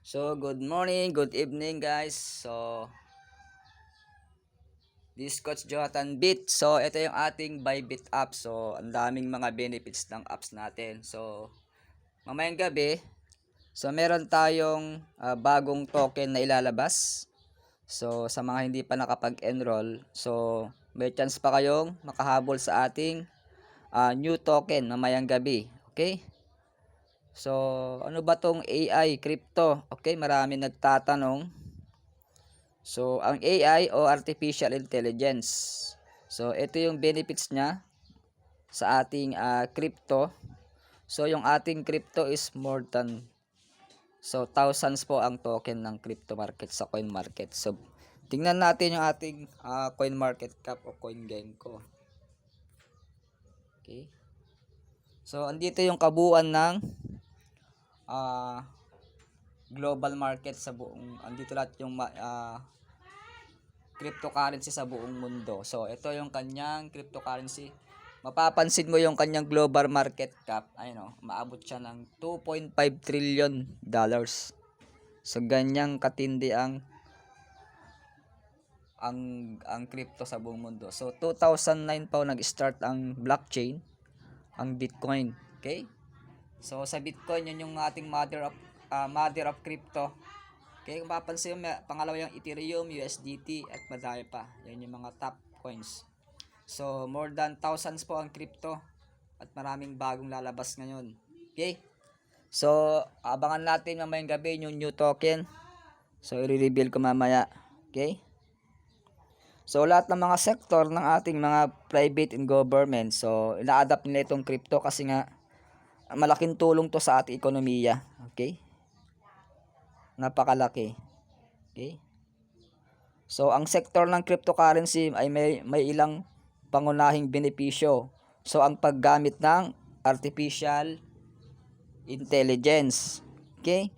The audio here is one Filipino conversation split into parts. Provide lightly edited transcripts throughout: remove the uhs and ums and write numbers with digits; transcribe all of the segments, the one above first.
So, good morning, good evening guys. This Coach Jonathan Bit. So, ito yung ating Bybit app. So, ang daming mga benefits ng apps natin. So, mamayang gabi, meron tayong bagong token na ilalabas. So, sa mga hindi pa nakapag-enroll, so, may chance pa kayong makahabol sa ating new token mamayang gabi. Okay? So, ano ba tong AI, crypto? Okay, marami nagtatanong. So, ang AI o Artificial Intelligence. So, ito yung benefits niya sa ating crypto. So, yung ating crypto is more than thousands po ang token ng crypto market sa coin market. So, tingnan natin yung ating coin market cap o coin Genko. Okay. So, andito yung kabuuan ng global market sa buong, andito lahat yung cryptocurrency sa buong mundo. So, ito yung kanyang cryptocurrency. Mapapansin mo yung kanyang global market cap, ayun maabot siya ng 2.5 trillion dollars. So, ganyang katindi ang crypto sa buong mundo. So, 2009 pa nag-start ang blockchain, ang Bitcoin. Okay? So, sa Bitcoin, yun yung ating mother of crypto. Okay, kung papansin mo, pangalawa yung Ethereum, USDT, at madami pa. Yan yung mga top coins. So, more than thousands po ang crypto at maraming bagong lalabas ngayon. Okay? So, abangan natin mamayang gabi yung new token. So, i-reveal ko mamaya. Okay? So, lahat ng mga sektor ng ating mga private and government, so, ina-adapt nila itong crypto kasi nga, malaking tulong to sa ating ekonomiya. Okay? Napakalaki. Okay? So, ang sektor ng cryptocurrency ay may ilang pangunahing benepisyo. So, ang paggamit ng artificial intelligence. Okay?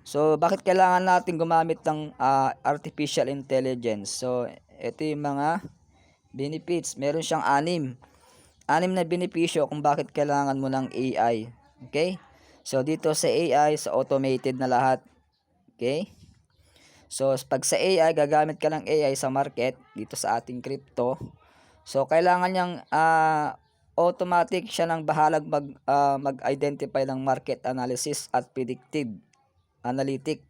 So, bakit kailangan natin gumamit ng artificial intelligence? So, ito yung mga benefits. Meron siyang anim na benepisyo kung bakit kailangan mo ng AI. Okay? So, dito sa AI, sa automated na lahat. Okay? So, pag sa AI, gagamit ka ng AI sa market, dito sa ating crypto. So, kailangan niyang automatic siya ng bahalag mag-identify ng market analysis at predictive analytic.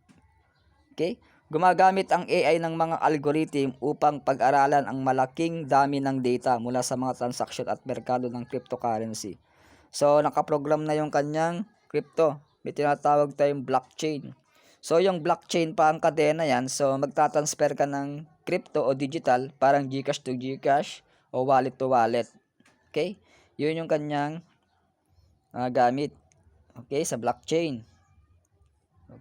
Okay? Gumagamit ang AI ng mga algorithm upang pag-aralan ang malaking dami ng data mula sa mga transaction at merkado ng cryptocurrency. So, nakaprogram na yung kanyang crypto. May tinatawag tayong blockchain. So, yung blockchain pa ang kadena yan. So, magtatransfer ka ng crypto o digital, parang Gcash to Gcash o wallet to wallet. Okay? Yun yung kanyang gamit. Okay? Sa blockchain.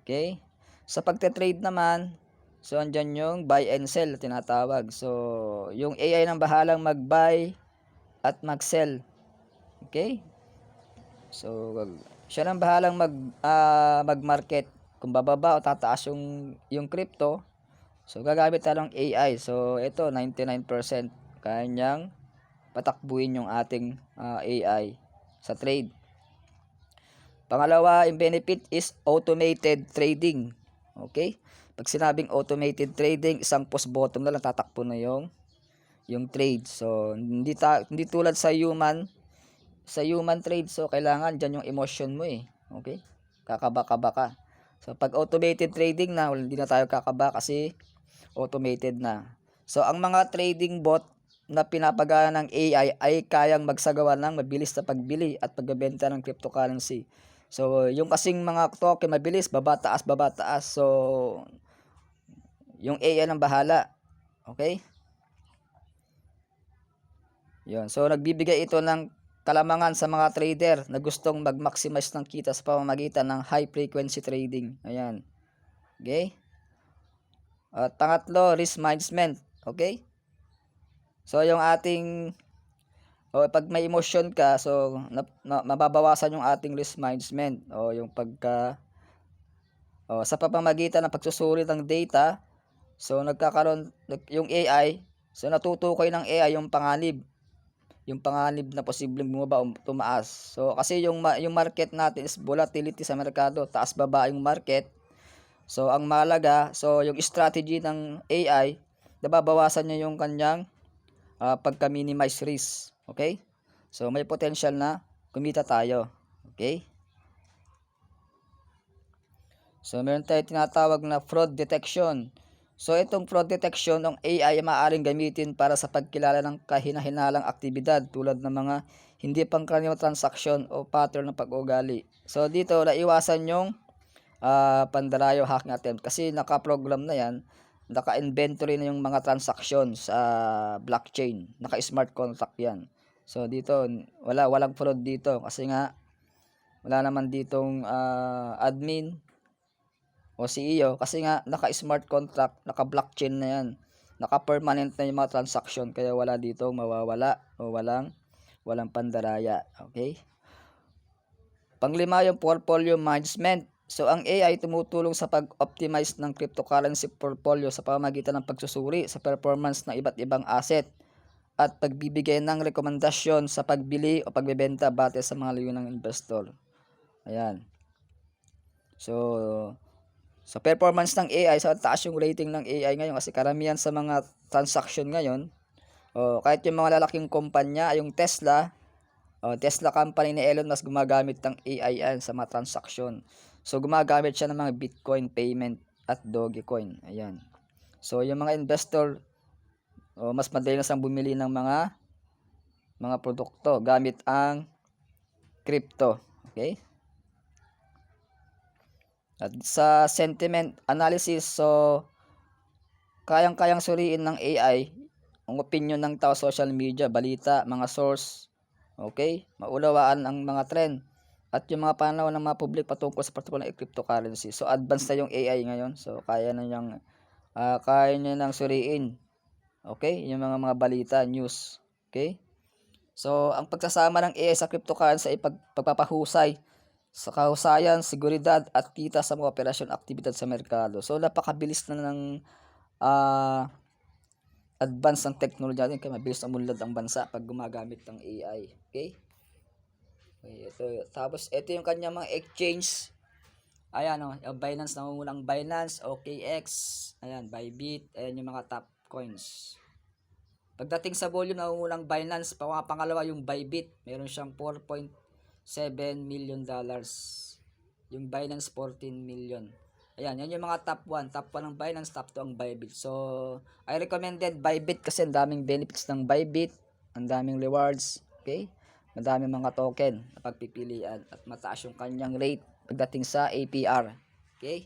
Okay? Sa pagte-trade naman, so, andyan yung buy and sell na tinatawag. So, yung AI nang bahalang mag-buy at mag-sell. Okay? So, siya nang bahalang mag-market kung bababa o tataas yung crypto. So, gagamit tayo ng AI. So, ito 99% kaya niyang patakbuhin yung ating AI sa trade. Pangalawa, yung benefit is automated trading. Okay? Pag sinabing automated trading, isang push button na lang tatakbo na yung trade. So, hindi tulad sa human trade. So, kailangan dyan yung emotion mo eh. Okay? Kakaba-kaba ka. So, pag automated trading na, hindi na tayo kakaba kasi automated na. So, ang mga trading bot na pinapagana ng AI ay kayang magsagawa ng mabilis na pagbili at pagbebenta ng cryptocurrency. So, yung kasing mga token mabilis, baba taas. So, yung AI ang bahala. Okay? Yun. So, nagbibigay ito ng kalamangan sa mga trader na gustong mag-maximize ng kita sa pamamagitan ng high frequency trading. Ayan. Okay? At pangatlo, risk management. Okay? So, yung ating pag may emotion ka, so mababawasan yung ating risk management o yung sa pamamagitan ng pagsusuri ng data. So, nagkakaroon yung AI, so natutukoy ng AI yung panganib na posibleng bumaba o tumaas. So, kasi yung market natin is volatility sa merkado, taas baba yung market. So, ang mahalaga, so yung strategy ng AI, nababawasan niya yung kanyang pagka-minimize risk. Okay? So, may potential na kumita tayo. Okay? So, meron tayo tinatawag na fraud detection. So, itong fraud detection ng AI ay maaaring gamitin para sa pagkilala ng kahina-hinalang aktibidad tulad ng mga hindi pangkaraniwang transaksyon o pattern ng pag-ugali. So, dito, naiwasan yung pandarayo hacking attempt kasi naka-program na yan, naka-inventory na yung mga transaction sa blockchain, naka-smart contract yan. So, dito, walang fraud dito kasi nga, wala naman ditong admin o CEO kasi nga naka-smart contract, naka-blockchain na yan. Naka-permanent na yung mga transaction kaya wala dito mawawala o walang pandaraya. Okay? Panglima yung portfolio management. So ang AI tumutulong sa pag-optimize ng cryptocurrency portfolio sa pamamagitan ng pagsusuri sa performance ng iba't ibang asset at pagbibigay ng rekomendasyon sa pagbili o pagbebenta batay sa mga layunin ng investor. Ayan. So, sa performance ng AI, sa taas yung rating ng AI ngayon kasi karamihan sa mga transaction ngayon, kahit yung mga lalaking kumpanya, yung Tesla company ni Elon Musk gumagamit ng AI yan sa mga transaction. So, gumagamit siya ng mga Bitcoin payment at Dogecoin. Ayan. So, yung mga investor, mas madali na siyang bumili ng mga produkto gamit ang crypto. Okay? At sa sentiment analysis, so kayang-kayang suriin ng AI ang opinion ng tao sa social media, balita, mga source, okay? Maunawaan ang mga trend at yung mga pananaw ng mga public patungkol sa partikular na cryptocurrency. So advanced na yung AI ngayon. So kaya niya nang suriin. Okay? Yung mga balita, news. Okay? So ang pagsasama ng AI sa cryptocurrency ay pagpapahusay sa kahusayan, seguridad at kita sa mga operasyon aktibidad sa merkado. So napakabilis na ng advance ng teknolohiya natin kaya mabilis na umunlad ang bansa pag gumagamit ng AI. Okay? Tapos ito yung kanya mga exchange. Ayan yung Binance, nangungunang Binance, OKX, ayan, Bybit, ayan yung mga top coins. Pagdating sa volume, nangungunang Binance, pangalawa yung Bybit, meron siyang 4.7 million dollars. Yung Binance 14 million. Ayan, yan yung mga top 1. Top 1 ang Binance, top 2 ang Bybit. So, I recommended Bybit kasi ang daming benefits ng Bybit, ang daming rewards, okay? Madaming mga token na pagpipilian at mataas yung kanyang rate pagdating sa APR. Okay?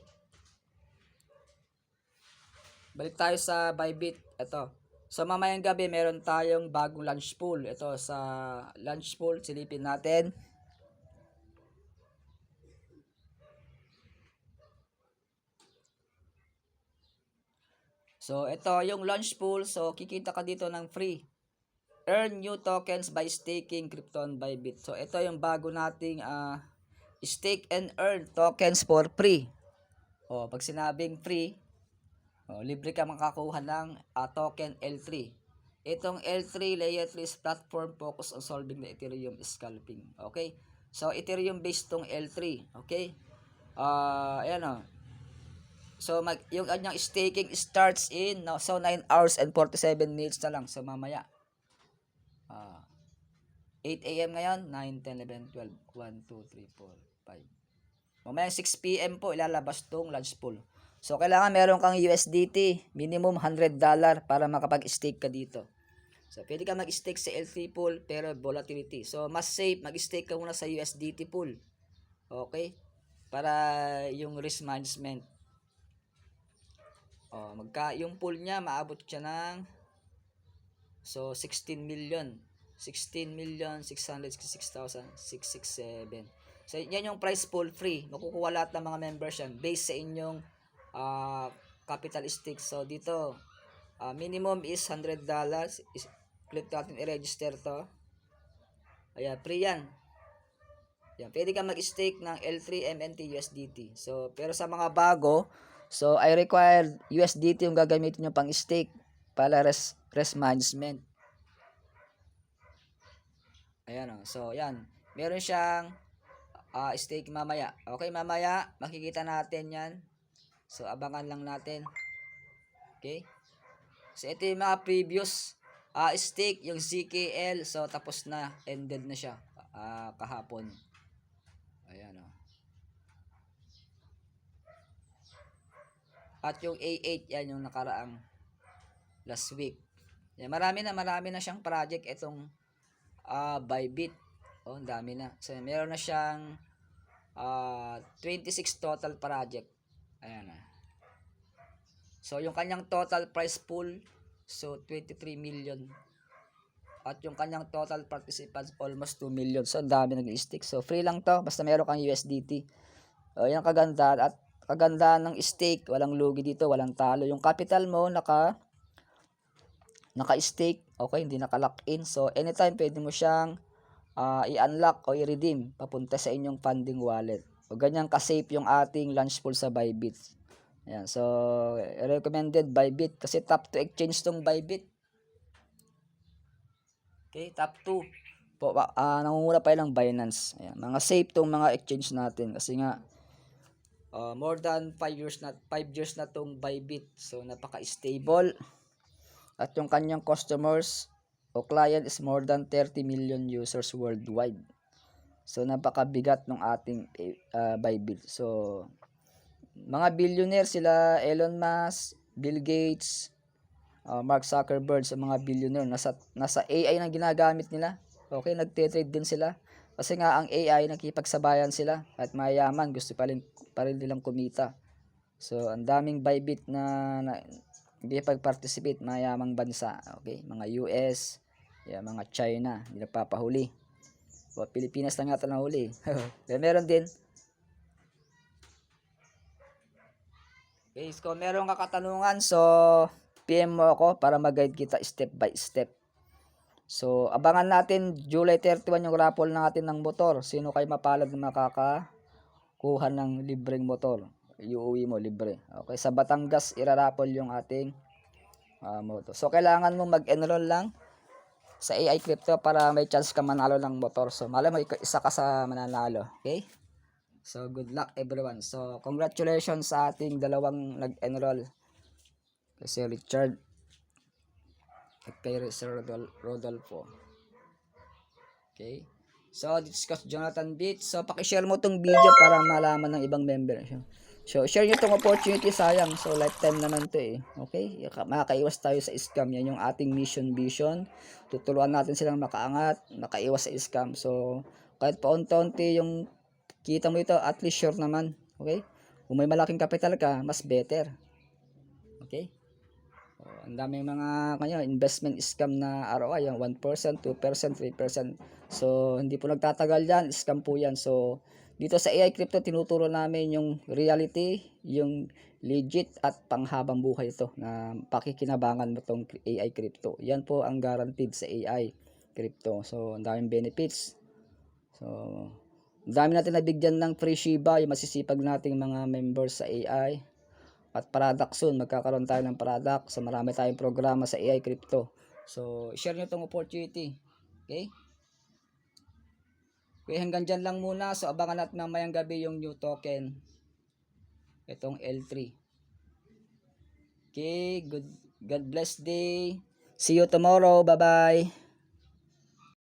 Balik tayo sa Bybit. Ito. So mamayang gabi meron tayong bagong lunch pool. Ito sa lunch pool, silipin natin. So ito yung lunch pool. So kikita ka dito ng free. Earn new tokens by staking crypto on Bybit. So ito yung bago nating stake and earn tokens for free. Pag sinabing free, libre ka makakuha ng token L3. Itong L3 layer 3 is platform focus on solving the Ethereum scalping. Okay? So Ethereum based tong L3, okay? Ayan So yung kanyang staking starts in 9 hours and 47 minutes na lang. So mamaya 8 AM ngayon, 9, 10, 11, 12, 1, 2, 3, 4, 5. Mamaya 6 PM po ilalabas tong lunch pool. So kailangan meron kang USDT, minimum $100 para makapag-stake ka dito. So pwede ka mag-stake sa L3 pool pero volatility. So mas safe mag-stake ka muna sa USDT pool. Okay? Para yung risk management. Yung pool niya maabot siya ng 16 million. 16,666,667. So yan yung price pool free. Makukuha lahat ng mga members yan based sa inyong capital stake. So dito minimum is $100. Click natin i-register to. Ayan, free yan. Yan, pwede ka mag-stake ng L3 MNT USDT. So pero sa mga bago, so I require USDT yung gagamitin nyo pang stake para risk management. Ayan So yan. Meron siyang stake mamaya. Okay, mamaya makikita natin yan So, abangan lang natin. Okay? So, ito yung mga previous stake, yung ZKL. So, tapos na. Ended na siya kahapon. Ayan, o. At yung A8, yan yung nakaraang last week. Yan, marami na siyang project itong Bybit. Oh, ang dami na. So, meron na siyang 26 total project. Ayan na. So, yung kanyang total price pool, so 23 million. At yung kanyang total participants, almost 2 million. So, ang dami nag-stick. So, free lang to. Basta meron kang USDT. Yan kaganda. At kagandaan ng stake. Walang lugi dito. Walang talo. Yung capital mo, naka-stake. Okay, hindi naka-lock in. So, anytime pwede mo siyang i-unlock o i-redeem papunta sa inyong funding wallet. O ganyan ka-safe yung ating launch pool sa Bybit. Ayan, so recommended Bybit kasi top 2 exchange tong Bybit. Okay, top 2. Po, nangunguna pa lang Binance. Ayan, mga safe tong mga exchange natin kasi nga more than 5 years na tong Bybit. So napaka-stable. At yung kanyang customers o client is more than 30 million users worldwide. So napakabigat ng ating Bybit. So mga billionaire sila, Elon Musk, Bill Gates, Mark Zuckerberg, sa mga billionaire nasa AI na ginagamit nila. Okay, nagte-trade din sila. Kasi nga ang AI nakikipagsabayan sila at mayayaman, gusto pa rin nilang kumita. So ang daming Bybit na nakikipag-participate, mayamang bansa. Okay, mga US, mga China, hindi nagpapahuli. O, Pilipinas na nga ito nahuli. Meron din. Okay, so meron ka katanungan, so PM mo ako para mag-guide kita step by step. So, abangan natin July 31 yung raffle natin ng motor. Sino kayo mapalad na makakakuha ng libreng motor? Iuwi mo libre. Okay, sa Batangas iraraffle yung ating motor. So, kailangan mo mag-enroll lang sa AI Crypto para may chance ka manalo ng motor. So, malay mo isa ka sa mananalo. Okay? So, good luck everyone. So, congratulations sa ating dalawang nag-enroll. Kasi Richard at kay Sir Rodolfo. Okay? So, this is Jonathan Beats. So, pakishare mo tong video para malaman ng ibang member. So, share nyo tong opportunity, sayang. So, lifetime naman to eh. Okay? Makakaiwas tayo sa scam. Yan yung ating mission vision. Tutulungan natin silang makaangat, makaiwas sa scam. So, kahit paunti-unti yung kita mo ito, at least sure naman. Okay? Kung may malaking capital ka, mas better. Okay? Ang daming mga investment scam na ROI, yung 1%, 2%, 3%. So, hindi po nagtatagal yan. Scam po yan. So, dito sa AI Crypto, tinuturo namin yung reality, yung legit at panghabang buhay ito na pakikinabangan mo itong AI Crypto. Yan po ang guaranteed sa AI Crypto. So, ang daming benefits. So, ang dami natin nabigyan ng free Shiba, yung masisipag nating mga members sa AI. At product soon, magkakaroon tayo ng product. So, marami tayong programa sa AI Crypto. So, share nyo itong opportunity. Okay? Okay, hanggang dyan lang muna. So, abangan natin mamayang gabi yung new token. Itong L3. Okay, God bless day. See you tomorrow. Bye-bye.